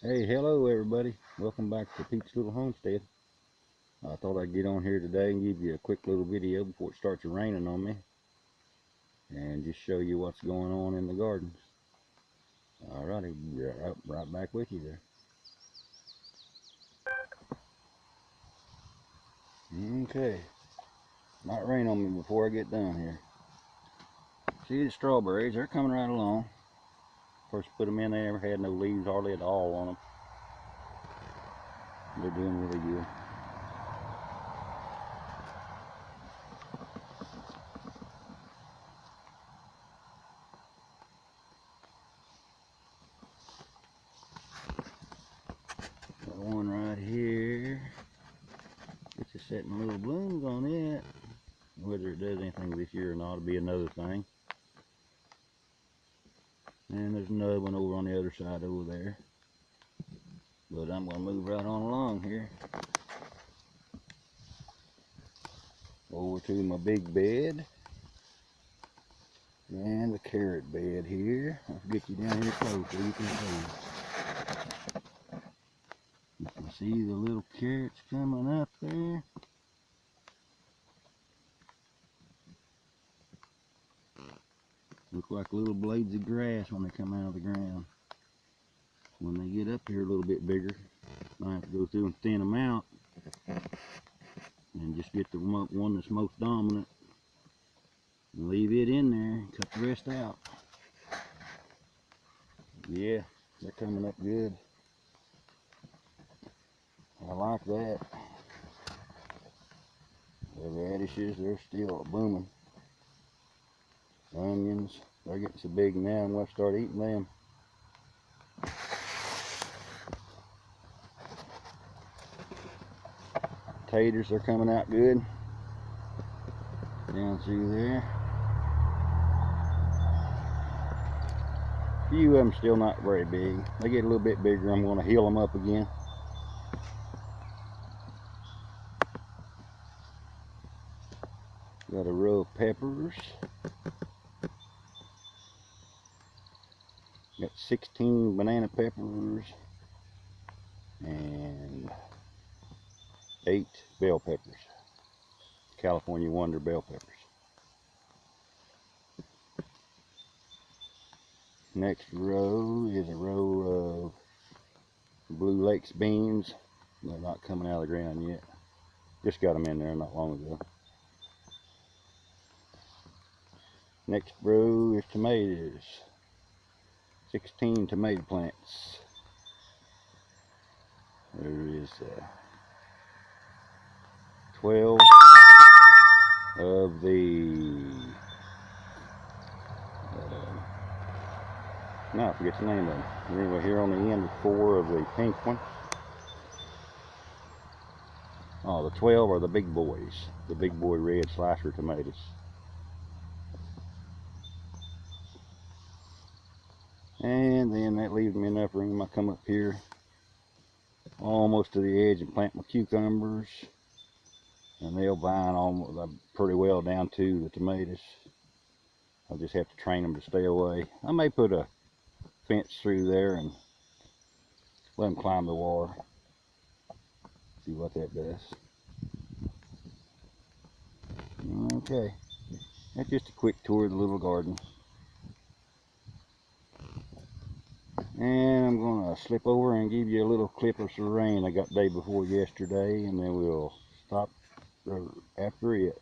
Hey, hello everybody. Welcome back to Pete's Little Homestead. I thought I'd get on here today and give you a quick little video before it starts raining on me and just show you what's going on in the gardens. Alrighty, right back with you there. Okay, might rain on me before I get done here. See the strawberries, they're coming right along. First put them in, they never had no leaves hardly at all on them. They're doing really good. Got one right here. It's just setting little blooms on it. Whether it does anything this year or not will be another thing. And there's another one over on the other side over there. But I'm going to move right on along here. Over to my big bed. And the carrot bed here. I'll get you down here close so you can see. You can see the little carrots coming up there. Look like little blades of grass when they come out of the ground. When they get up here a little bit bigger, I have to go through and thin them out. And just get the one that's most dominant. And leave it in there and cut the rest out. Yeah, they're coming up good. I like that. The radishes, they're still booming. Onions, they're getting so big now, I'm going to start eating them. Taters are coming out good. Down through there. A few of them still not very big. They get a little bit bigger, I'm going to heal them up again. Got a row of peppers. Got 16 banana peppers and 8 bell peppers. California Wonder bell peppers. Next row is a row of Blue Lakes beans. They're not coming out of the ground yet. Just got them in there not long ago. Next row is tomatoes. 16 tomato plants. There is 12 of the I forget the name of them. Anyway, here on the end is 4 of the pink one. Oh, the 12 are the big boys. The big boy red slicer tomatoes. And then that leaves me enough room. I come up here almost to the edge and plant my cucumbers. And they'll vine almost pretty well down to the tomatoes. I'll just have to train them to stay away. I may put a fence through there and let them climb the wall. See what that does. Okay, that's just a quick tour of the little garden. And I'm going to slip over and give you a little clip of some rain I got day before yesterday, and then we'll stop after it.